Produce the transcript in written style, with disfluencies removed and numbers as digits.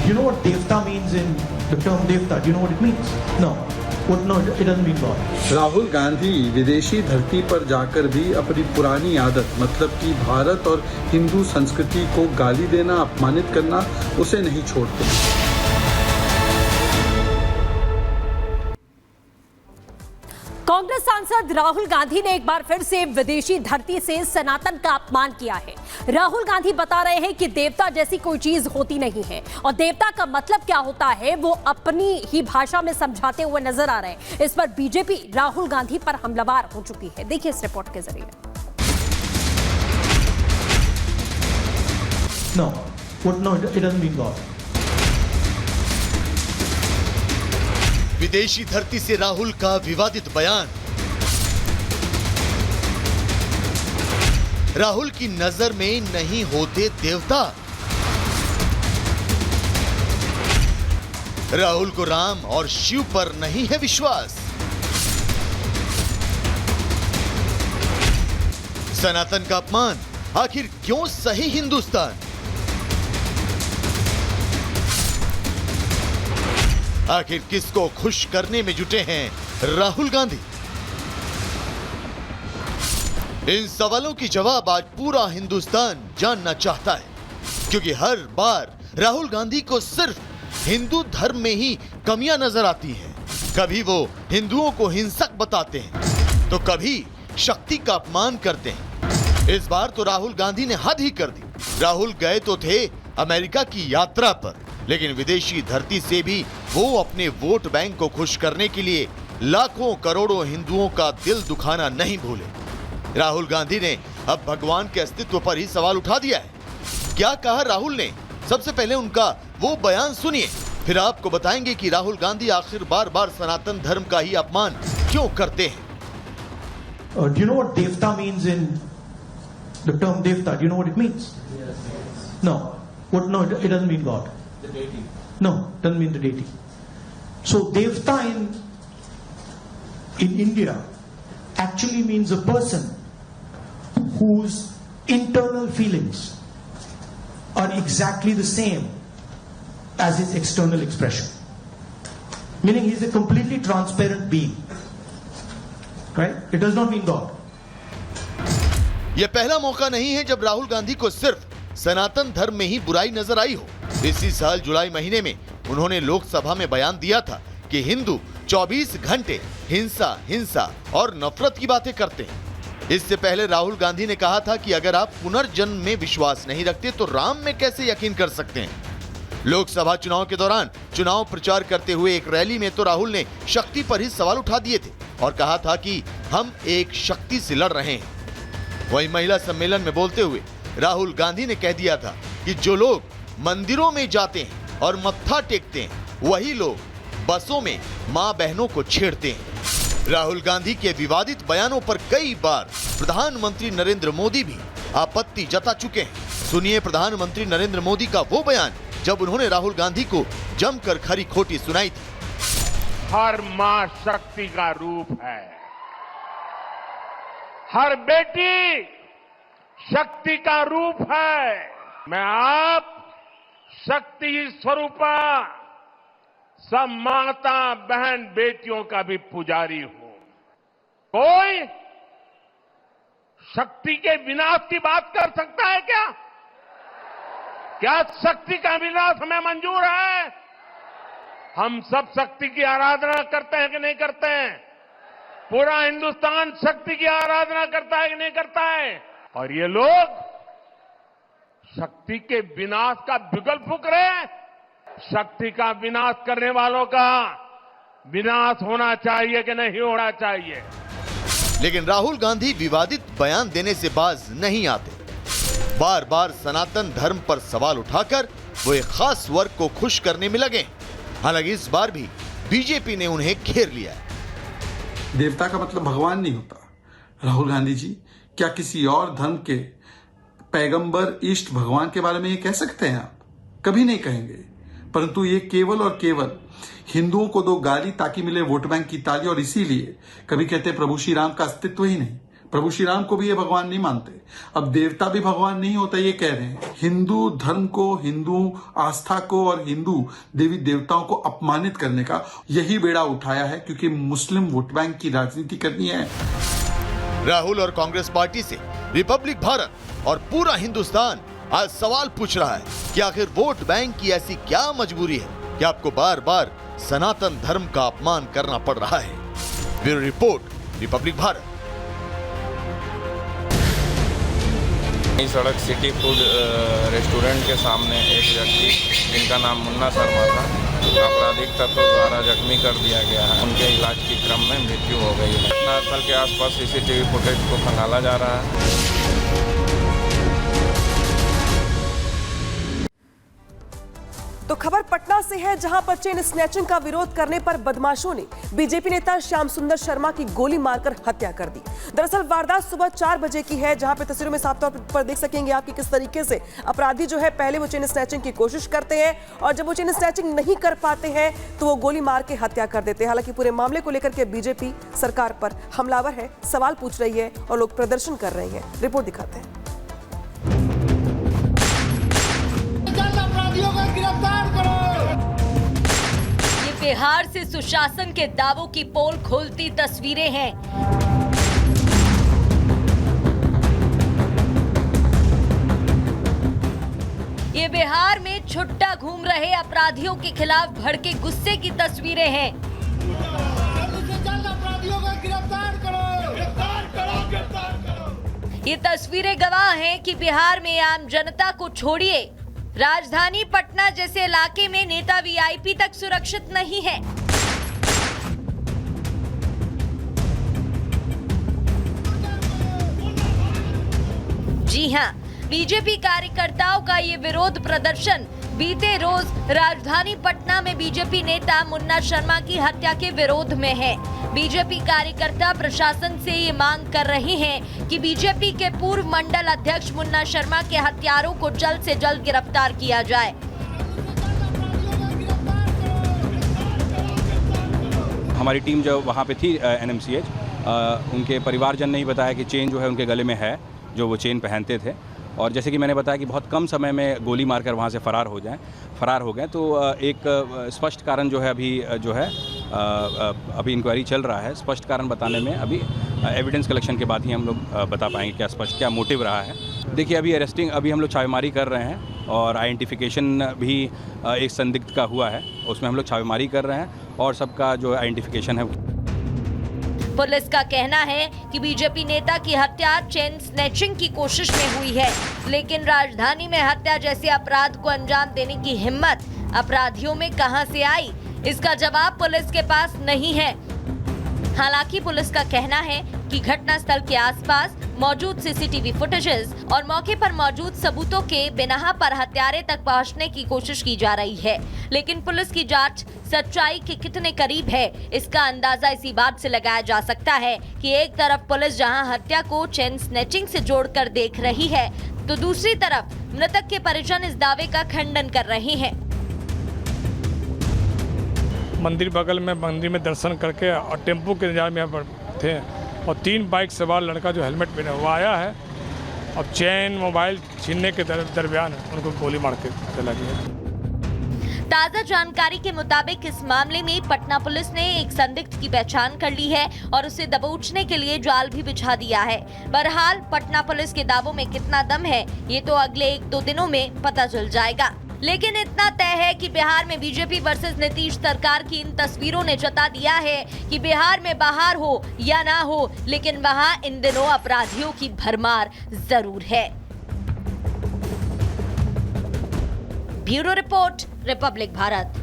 You know what devta means in the term devta? Do you know what it means? No. No, it doesn't mean God. Rahul Gandhi विदेशी धरती पर जाकर भी अपनी पुरानी आदत मतलब कि भारत और हिंदू संस्कृति को गाली देना, अपमानित करना उसे नहीं छोड़ते। कांग्रेस सांसद राहुल गांधी ने एक बार फिर से विदेशी धरती से सनातन का अपमान किया है। राहुल गांधी बता रहे हैं कि देवता जैसी कोई चीज होती नहीं है और देवता का मतलब क्या होता है वो अपनी ही भाषा में समझाते हुए नजर आ रहे हैं। इस पर बीजेपी राहुल गांधी पर हमलावर हो चुकी है। देखिए इस रिपोर्ट के जरिए। No, it doesn't mean God. विदेशी धरती से राहुल का विवादित बयान। राहुल की नजर में नहीं होते देवता। राहुल को राम और शिव पर नहीं है विश्वास। सनातन का अपमान आखिर क्यों सही हिंदुस्तान? आखिर किसको खुश करने में जुटे हैं राहुल गांधी? इन सवालों की जवाब आज पूरा हिंदुस्तान जानना चाहता है, क्योंकि हर बार राहुल गांधी को सिर्फ हिंदू धर्म में ही कमियां नजर आती हैं। कभी वो हिंदुओं को हिंसक बताते हैं तो कभी शक्ति का अपमान करते हैं। इस बार तो राहुल गांधी ने हद ही कर दी। राहुल गए तो थे अमेरिका की यात्रा पर, लेकिन विदेशी धरती से भी वो अपने वोट बैंक को खुश करने के लिए लाखों करोड़ों हिंदुओं का दिल दुखाना नहीं भूले। राहुल गांधी ने अब भगवान के अस्तित्व पर ही सवाल उठा दिया है। क्या कहा राहुल ने? सबसे पहले उनका वो बयान सुनिए, फिर आपको बताएंगे कि राहुल गांधी आखिर बार बार सनातन धर्म का ही अपमान क्यों करते हैं। Do you know what devta means in the term devta? Do you know what it means? No. It doesn't mean God. The deity. No, it doesn't mean the deity. So devta in India actually means a person whose internal feelings are exactly the same as his external expression. Meaning he's a completely transparent being. Right? It does not mean God. यह पहला मौका नहीं है जब राहुल गांधी को सिर्फ सनातन धर्म में ही बुराई नजर आई हो। इसी साल जुलाई महीने में उन्होंने लोकसभा में बयान दिया था कि हिंदू 24 घंटे हिंसा, हिंसा और नफरत की बातें करते हैं। इससे पहले राहुल गांधी ने कहा था कि अगर आप पुनर्जन्म में विश्वास नहीं रखते तो राम में कैसे यकीन कर सकते हैं। लोकसभा चुनाव के दौरान चुनाव प्रचार करते हुए एक रैली में तो राहुल ने शक्ति पर ही सवाल उठा दिए थे और कहा था कि हम एक शक्ति से लड़ रहे हैं। वहीं महिला सम्मेलन में बोलते हुए राहुल गांधी ने कह दिया था कि जो लोग मंदिरों में जाते हैं और मत्था टेकते हैं वही लोग बसों में मां बहनों को छेड़ते हैं। राहुल गांधी के विवादित बयानों पर कई बार प्रधानमंत्री नरेंद्र मोदी भी आपत्ति जता चुके हैं। सुनिए प्रधानमंत्री नरेंद्र मोदी का वो बयान जब उन्होंने राहुल गांधी को जमकर खरी खोटी सुनाई थी। हर मां शक्ति का रूप है, हर बेटी शक्ति का रूप है। मैं आप शक्ति स्वरूपा सब माता बहन बेटियों का भी पुजारी हूं। कोई शक्ति के विनाश की बात कर सकता है क्या? क्या शक्ति का विनाश हमें मंजूर है? हम सब शक्ति की आराधना करते हैं कि नहीं करते हैं? पूरा हिंदुस्तान शक्ति की आराधना करता है कि नहीं करता है? और ये लोग शक्ति के विनाश का बिगुल फूंक रहे हैं। शक्ति का विनाश करने वालों का विनाश होना चाहिए कि नहीं होना चाहिए? लेकिन राहुल गांधी विवादित बयान देने से बाज नहीं आते। बार बार सनातन धर्म पर सवाल उठाकर वो एक खास वर्ग को खुश करने में लगे। हालांकि इस बार भी बीजेपी ने उन्हें घेर लिया है। देवता का मतलब भगवान नहीं होता। राहुल गांधी जी, क्या किसी और धर्म के पैगंबर इष्ट भगवान के बारे में ये कह सकते हैं आप? कभी नहीं कहेंगे। परंतु ये केवल और केवल हिंदुओं को दो गाली ताकि मिले वोट बैंक की ताली, और इसीलिए कभी कहते प्रभु श्री राम का अस्तित्व ही नहीं, प्रभु श्री राम को भी ये भगवान नहीं मानते। अब देवता भी भगवान नहीं होता ये कह रहे हैं। हिंदू धर्म को, हिंदू आस्था को और हिंदू देवी देवताओं को अपमानित करने का यही बेड़ा उठाया है, क्योंकि मुस्लिम वोट बैंक की राजनीति करनी है। राहुल और कांग्रेस पार्टी से रिपब्लिक भारत और पूरा हिंदुस्तान आज सवाल पूछ रहा है कि आखिर वोट बैंक की ऐसी क्या मजबूरी है कि आपको बार बार सनातन धर्म का अपमान करना पड़ रहा है। Bureau report, Republic Bharat. नई सड़क सिटी फूड रेस्टोरेंट के सामने एक व्यक्ति जिनका नाम मुन्ना शर्मा था, आपराधिक तत्वों द्वारा जख्मी कर दिया गया है। उनके इलाज के क्रम में मृत्यु हो गई है। घटनास्थल के आसपास सीसीटीवी फुटेज को खंगाला जा रहा है। तो खबर पटना से है, जहां पर चेन स्नैचिंग का विरोध करने पर बदमाशों ने बीजेपी नेता श्याम सुंदर शर्मा की गोली मारकर हत्या कर दी। दरअसल वारदात सुबह 4 बजे की है, जहां पे तस्वीरों में साफ तौर पर देख सकेंगे आप कि किस तरीके से अपराधी जो है पहले वो चेन स्नैचिंग की कोशिश करते हैं और जब वो चेन स्नैचिंग नहीं कर पाते हैं तो वो गोली मार के हत्या कर देते हैं। हालांकि पूरे मामले को लेकर के बीजेपी सरकार पर हमलावर है, सवाल पूछ रही है और लोग प्रदर्शन कर रहे हैं। रिपोर्ट दिखाते हैं। बिहार से सुशासन के दावों की पोल खोलती तस्वीरें हैं। ये बिहार में छुट्टा घूम रहे अपराधियों के खिलाफ भड़के गुस्से की तस्वीरें हैं। ये तस्वीरें गवाह हैं कि बिहार में आम जनता को छोड़िए, राजधानी पटना जैसे इलाके में नेता वीआईपी तक सुरक्षित नहीं है। जी हां, बीजेपी कार्यकर्ताओं का ये विरोध प्रदर्शन बीते रोज राजधानी पटना में बीजेपी नेता मुन्ना शर्मा की हत्या के विरोध में है। बीजेपी कार्यकर्ता प्रशासन से ये मांग कर रहे हैं कि बीजेपी के पूर्व मंडल अध्यक्ष मुन्ना शर्मा के हत्यारों को जल्द से जल्द गिरफ्तार किया जाए। हमारी टीम जो वहाँ पे थी NMCH, उनके परिवारजन ने ही बताया कि चेन जो है उनके गले में है, जो वो चेन पहनते थे, और जैसे कि मैंने बताया कि बहुत कम समय में गोली मारकर वहाँ से फरार हो गए। तो एक स्पष्ट कारण जो है अभी इंक्वायरी चल रहा है। स्पष्ट कारण बताने में अभी एविडेंस कलेक्शन के बाद ही हम लोग बता पाएंगे क्या मोटिव रहा है। देखिए, अभी हम लोग छापेमारी कर रहे हैं और आइडेंटिफिकेशन भी एक संदिग्ध का हुआ है, उसमें हम लोग छापेमारी कर रहे हैं और सबका जो आइडेंटिफिकेशन है। पुलिस का कहना है कि बीजेपी नेता की हत्या चेन स्नैचिंग की कोशिश में हुई है, लेकिन राजधानी में हत्या जैसे अपराध को अंजाम देने की हिम्मत अपराधियों में कहां से आई, इसका जवाब पुलिस के पास नहीं है। हालांकि पुलिस का कहना है कि घटनास्थल के आसपास मौजूद सीसीटीवी फुटेजेस और मौके पर मौजूद सबूतों के बिना पर हत्यारे तक पहुंचने की कोशिश की जा रही है, लेकिन पुलिस की जांच सच्चाई के कितने करीब है, इसका अंदाजा इसी बात से लगाया जा सकता है कि एक तरफ पुलिस जहां हत्या को चेन स्नैचिंग से जोड़कर देख रही है, तो दूसरी तरफ मृतक के परिजन इस दावे का खंडन कर रहे हैं। मंदिर बगल में मंदिर में दर्शन करके और टेम्पो के इंतजार में यहाँ पर थे और 3 बाइक सवार लड़का जो हेलमेट पहना हुआ आया है और चेन मोबाइल छीनने के दरमियान उनको गोली मार के चला गया। ताजा जानकारी के मुताबिक इस मामले में पटना पुलिस ने एक संदिग्ध की पहचान कर ली है और उसे दबोचने के लिए जाल भी बिछा दिया है। बहरहाल पटना पुलिस के दावों में कितना दम है, ये तो अगले 1-2 दिनों में पता चल जाएगा। लेकिन इतना तय है कि बिहार में बीजेपी वर्सेस नीतीश सरकार की इन तस्वीरों ने जता दिया है कि बिहार में बाहर हो या ना हो, लेकिन वहां इन दिनों अपराधियों की भरमार जरूर है। Bureau report, Republic Bharat.